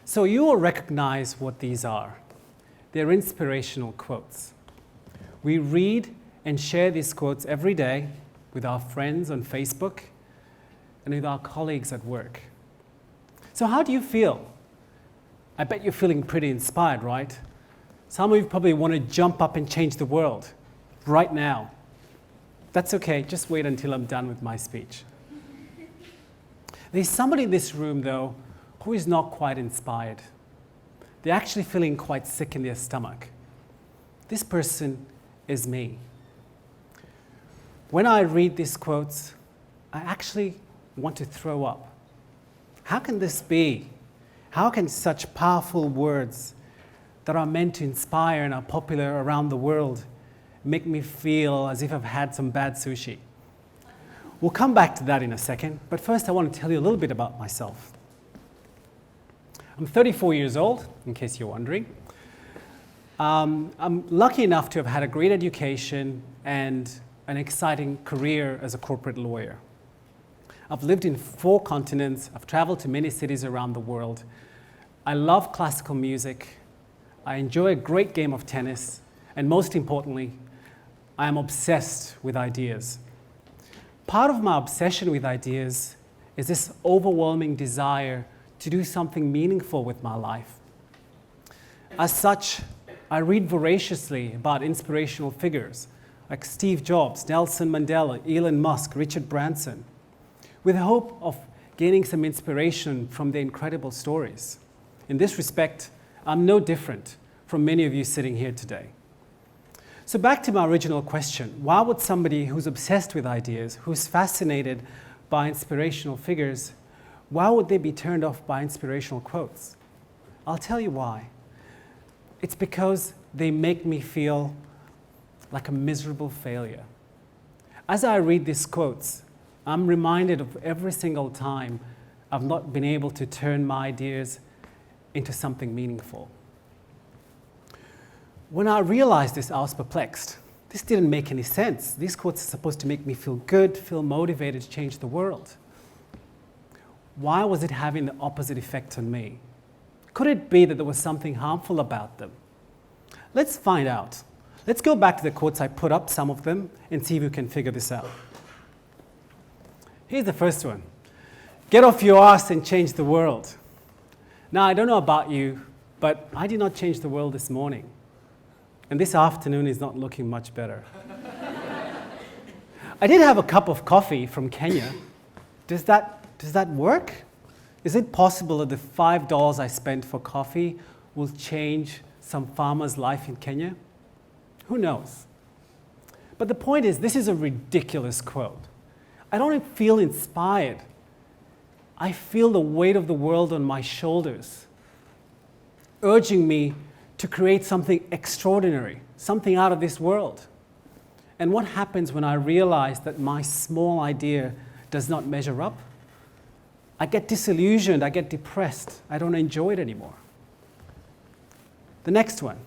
So you will recognize what these are. They're inspirational quotes. We read and share these quotes every day with our friends on Facebook and with our colleagues at work. So how do you feel? I bet you're feeling pretty inspired, right? Some of you probably want to jump up and change the world right now. That's okay, just wait until I'm done with my speech. There's somebody in this room, though, who is not quite inspired. They're actually feeling quite sick in their stomach. This person is me. When I read these quotes, I actually want to throw up. How can this be? How can such powerful words that are meant to inspire and are popular around the world make me feel as if I've had some bad sushi? We'll come back to that in a second, but first I want to tell you a little bit about myself. I'm 34 years old, in case you're wondering. I'm lucky enough to have had a great education and an exciting career as a corporate lawyer. I've lived in 4 continents, I've traveled to many cities around the world. I love classical music, I enjoy a great game of tennis, and most importantly, I am obsessed with ideas. Part of my obsession with ideas is this overwhelming desire to do something meaningful with my life. As such, I read voraciously about inspirational figures like Steve Jobs, Nelson Mandela, Elon Musk, Richard Branson, with the hope of gaining some inspiration from their incredible stories. In this respect, I'm no different from many of you sitting here today. So back to my original question, why would somebody who's obsessed with ideas, who's fascinated by inspirational figures, why would they be turned off by inspirational quotes? I'll tell you why. It's because they make me feel like a miserable failure. As I read these quotes, I'm reminded of every single time I've not been able to turn my ideas into something meaningful. When I realized this, I was perplexed. This didn't make any sense. These quotes are supposed to make me feel good, feel motivated to change the world. Why was it having the opposite effect on me? Could it be that there was something harmful about them? Let's find out. Let's go back to the quotes I put up, some of them, and see if we can figure this out. Here's the first one. Get off your ass and change the world. Now, I don't know about you, but I did not change the world this morning. And this afternoon is not looking much better. I did have a cup of coffee from Kenya. Does that work? Is it possible that the $5 I spent for coffee will change some farmer's life in Kenya? Who knows? But the point is, this is a ridiculous quote. I don't feel inspired. I feel the weight of the world on my shoulders, urging me to create something extraordinary, something out of this world. And what happens when I realize that my small idea does not measure up? I get disillusioned, I get depressed, I don't enjoy it anymore. The next one.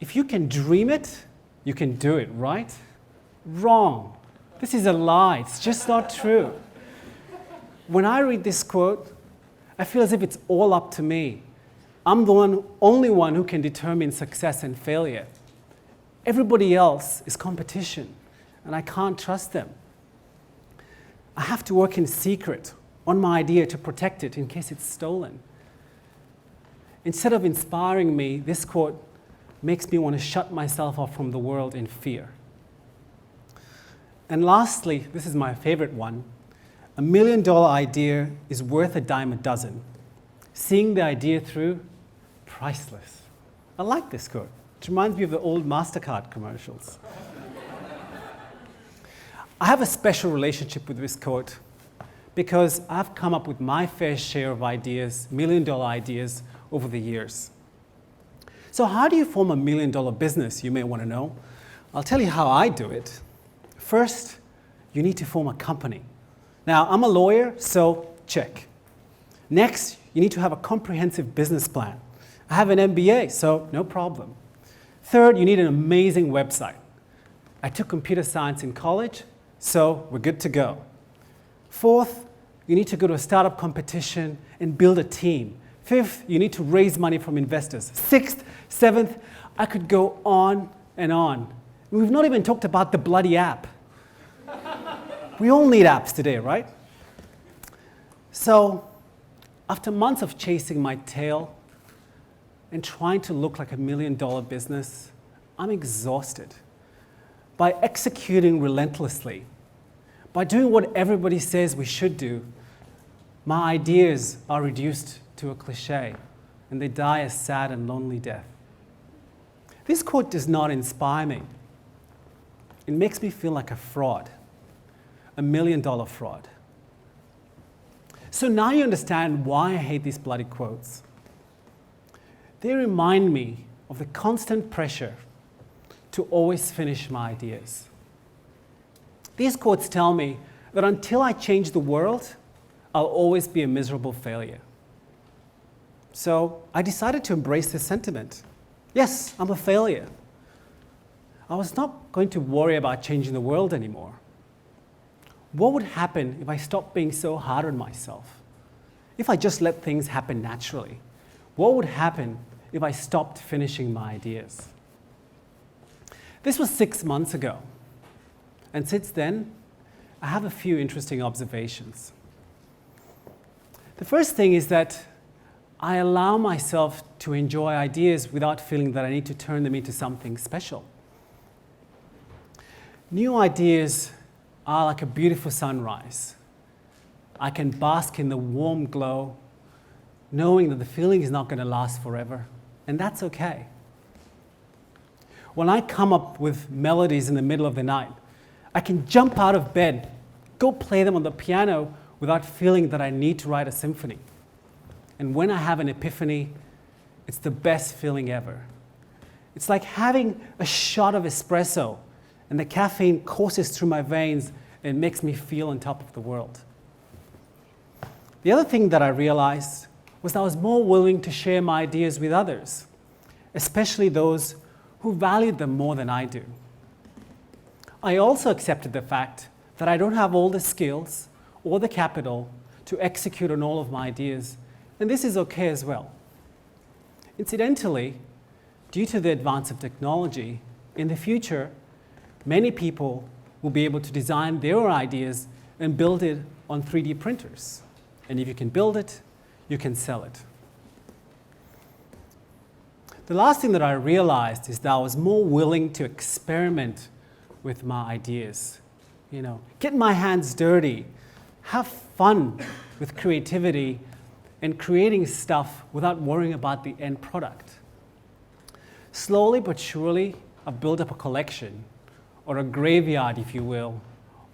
If you can dream it, you can do it, right? Wrong. This is a lie, it's just not true. When I read this quote, I feel as if it's all up to me. I'm the only one who can determine success and failure. Everybody else is competition, and I can't trust them. I have to work in secret on my idea to protect it in case it's stolen. Instead of inspiring me, this quote makes me want to shut myself off from the world in fear. And lastly, this is my favorite one, $1 million idea is worth a dime a dozen. Seeing the idea through, priceless. I like this quote. It reminds me of the old MasterCard commercials. I have a special relationship with this quote because I've come up with my fair share of ideas, $1 million ideas, over the years. So how do you form a $1 million business, you may want to know? I'll tell you how I do it. First, you need to form a company. Now, I'm a lawyer, so check. Next, you need to have a comprehensive business plan. I have an MBA, so no problem. Third, you need an amazing website. I took computer science in college, so we're good to go. Fourth, you need to go to a startup competition and build a team. Fifth, you need to raise money from investors. Sixth, seventh, I could go on and on. We've not even talked about the bloody app. We all need apps today, right? So, after months of chasing my tail and trying to look like $1 million business, I'm exhausted. By executing relentlessly, by doing what everybody says we should do, my ideas are reduced to a cliche, and they die a sad and lonely death. This quote does not inspire me. It makes me feel like a fraud, $1 million fraud. So now you understand why I hate these bloody quotes. They remind me of the constant pressure to always finish my ideas. These quotes tell me that until I change the world, I'll always be a miserable failure. So I decided to embrace this sentiment. Yes, I'm a failure. I was not going to worry about changing the world anymore. What would happen if I stopped being so hard on myself? If I just let things happen naturally? What would happen if I stopped finishing my ideas? This was 6 months ago. And since then, I have a few interesting observations. The first thing is that I allow myself to enjoy ideas without feeling that I need to turn them into something special. New ideas are like a beautiful sunrise. I can bask in the warm glow, knowing that the feeling is not going to last forever, and that's okay. When I come up with melodies in the middle of the night, I can jump out of bed, go play them on the piano without feeling that I need to write a symphony. And when I have an epiphany, it's the best feeling ever. It's like having a shot of espresso and the caffeine courses through my veins and makes me feel on top of the world. The other thing that I realized was I was more willing to share my ideas with others, especially those who valued them more than I do. I also accepted the fact that I don't have all the skills or the capital to execute on all of my ideas, and this is okay as well. Incidentally, due to the advance of technology, in the future, many people will be able to design their own ideas and build it on 3D printers. And if you can build it, you can sell it. The last thing that I realized is that I was more willing to experiment with my ideas. Get my hands dirty, have fun with creativity and creating stuff without worrying about the end product. Slowly but surely, I've built up a collection, or a graveyard, if you will,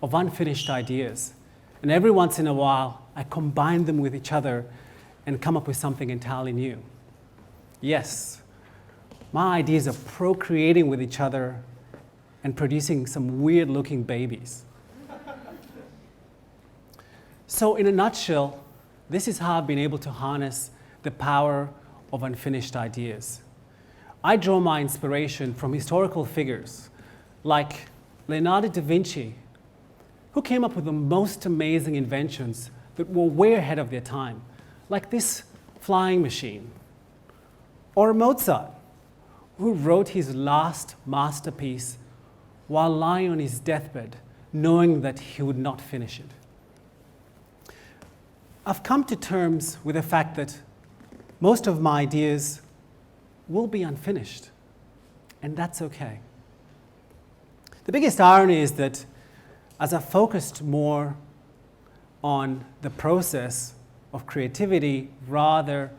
of unfinished ideas. And every once in a while, I combine them with each other and come up with something entirely new. Yes, my ideas are procreating with each other and producing some weird-looking babies. So in a nutshell, this is how I've been able to harness the power of unfinished ideas. I draw my inspiration from historical figures like Leonardo da Vinci, who came up with the most amazing inventions that were way ahead of their time, like this flying machine. Or Mozart, who wrote his last masterpiece while lying on his deathbed, knowing that he would not finish it. I've come to terms with the fact that most of my ideas will be unfinished, and that's okay. The biggest irony is that as I focused more on the process of creativity rather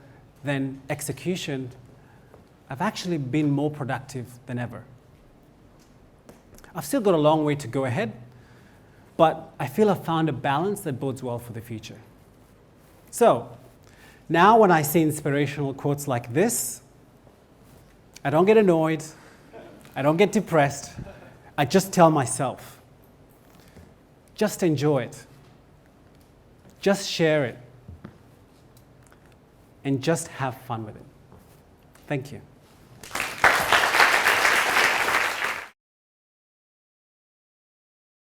than execution, I've actually been more productive than ever. I've still got a long way to go ahead, but I feel I've found a balance that bodes well for the future. So, now when I see inspirational quotes like this, I don't get annoyed, I don't get depressed, I just tell myself, just enjoy it, just share it, and just have fun with it. Thank you.